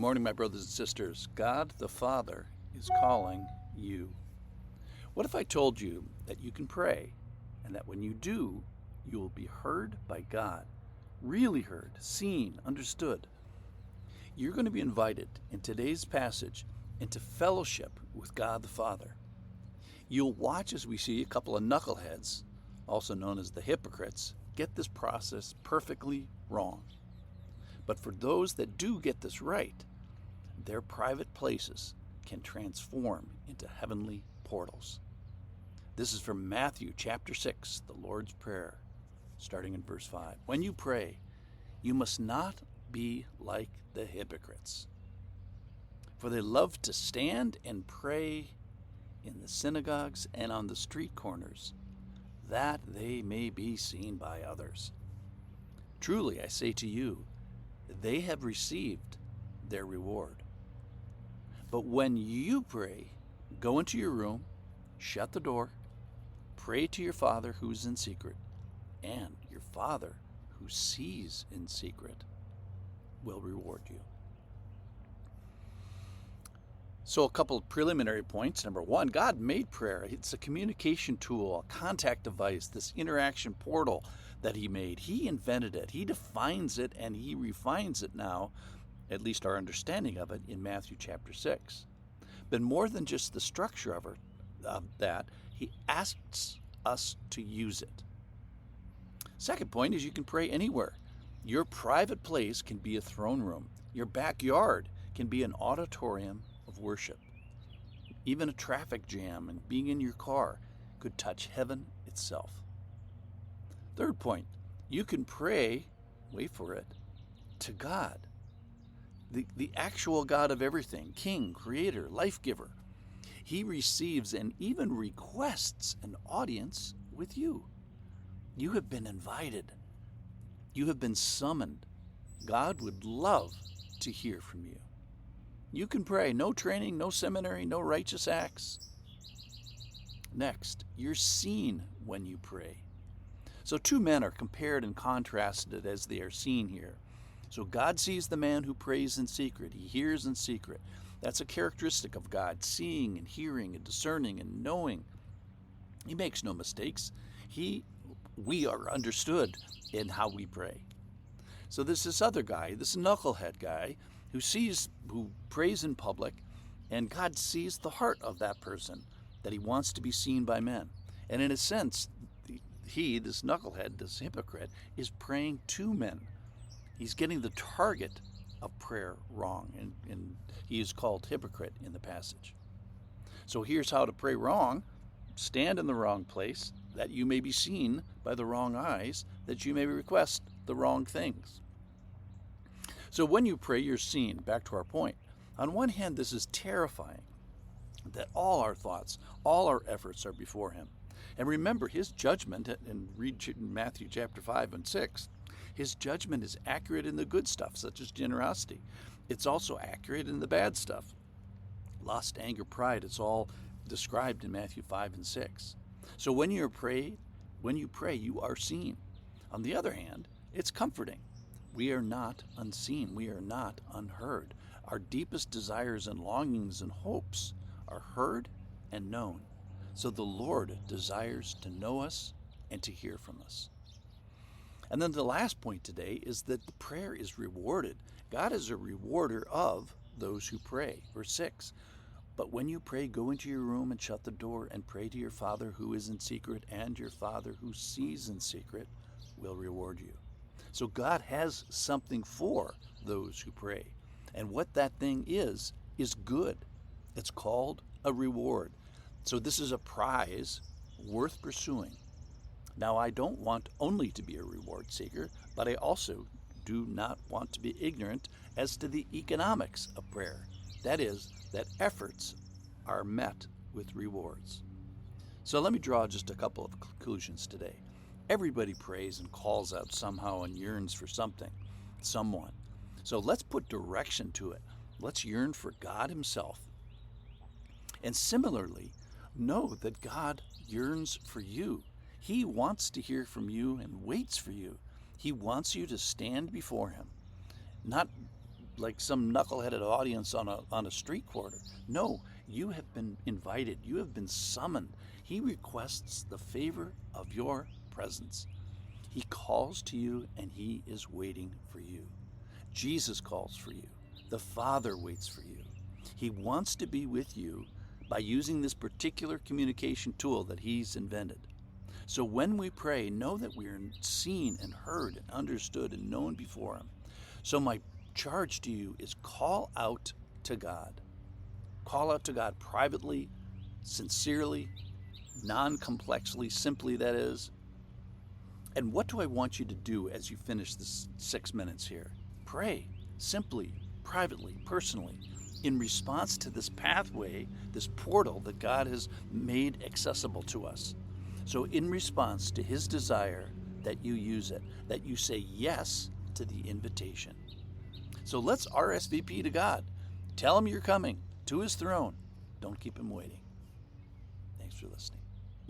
Good morning, my brothers and sisters. God the Father is calling you. What if I told you that you can pray and that when you do, you will be heard by God? Really heard, seen, understood. You're going to be invited in today's passage into fellowship with God the Father. You'll watch as we see a couple of knuckleheads, also known as the hypocrites, get this process perfectly wrong. But for those that do get this right, their private places can transform into heavenly portals. This is from Matthew chapter 6, the Lord's Prayer, starting in verse 5. When you pray, you must not be like the hypocrites, for they love to stand and pray in the synagogues and on the street corners, that they may be seen by others. Truly, I say to you, they have received their reward. But when you pray, go into your room, shut the door, pray to your Father who is in secret, and your Father who sees in secret will reward you. So a couple of preliminary points. Number one, God made prayer. It's a communication tool, a contact device, this interaction portal that he made. He invented it. He defines it and he refines it now, at least our understanding of it, in Matthew chapter 6. But more than just the structure of that, he asks us to use it. Second point is you can pray anywhere. Your private place can be a throne room. Your backyard can be an auditorium of worship. Even a traffic jam and being in your car could touch heaven itself. Third point, you can pray, wait for it, to God, the actual God of everything, King, Creator, Life Giver. He receives and even requests an audience with you. You have been invited. You have been summoned. God would love to hear from you. You can pray. No training, no seminary, no righteous acts. Next, you're seen when you pray. So two men are compared and contrasted as they are seen here. So God sees the man who prays in secret. He hears in secret. That's a characteristic of God, seeing and hearing and discerning and knowing. He makes no mistakes. We are understood in how we pray. So there's this other guy, this knucklehead guy, who prays in public, and God sees the heart of that person, that he wants to be seen by men. And in a sense, this knucklehead, this hypocrite, is praying to men. He's getting the target of prayer wrong, and he is called hypocrite in the passage. So here's how to pray wrong. Stand in the wrong place, that you may be seen by the wrong eyes, that you may request the wrong things. So when you pray, you're seen. Back to our point. On one hand, this is terrifying, that all our thoughts, all our efforts are before him. And remember, his judgment, and read Matthew chapter 5 and 6, his judgment is accurate in the good stuff, such as generosity. It's also accurate in the bad stuff. Lust, anger, pride, it's all described in Matthew 5 and 6. So when you pray, you are seen. On the other hand, it's comforting. We are not unseen. We are not unheard. Our deepest desires and longings and hopes are heard and known. So the Lord desires to know us and to hear from us. And then the last point today is that the prayer is rewarded. God is a rewarder of those who pray. Verse 6. But when you pray, go into your room and shut the door and pray to your Father who is in secret, and your Father who sees in secret will reward you. So God has something for those who pray. And what that thing is good. It's called a reward. So this is a prize worth pursuing. Now, I don't want only to be a reward seeker, but I also do not want to be ignorant as to the economics of prayer. That is, that efforts are met with rewards. So let me draw just a couple of conclusions today. Everybody prays and calls out somehow and yearns for something, someone. So let's put direction to it. Let's yearn for God himself. And similarly, know that God yearns for you. He wants to hear from you and waits for you. He wants you to stand before him, not like some knuckleheaded audience on a street corner. No, you have been invited. You have been summoned. He requests the favor of your presence. He calls to you, and he is waiting for you. Jesus calls for you. The Father waits for you. He wants to be with you by using this particular communication tool that he's invented. So when we pray, know that we are seen and heard and understood and known before him. So my charge to you is call out to God. Call out to God privately, sincerely, non-complexly, simply, that is. And what do I want you to do as you finish this 6 minutes here? Pray, simply, privately, personally, in response to this pathway, this portal that God has made accessible to us. So in response to his desire that you use it, that you say yes to the invitation. So let's RSVP to God. Tell him you're coming to his throne. Don't keep him waiting. Thanks for listening.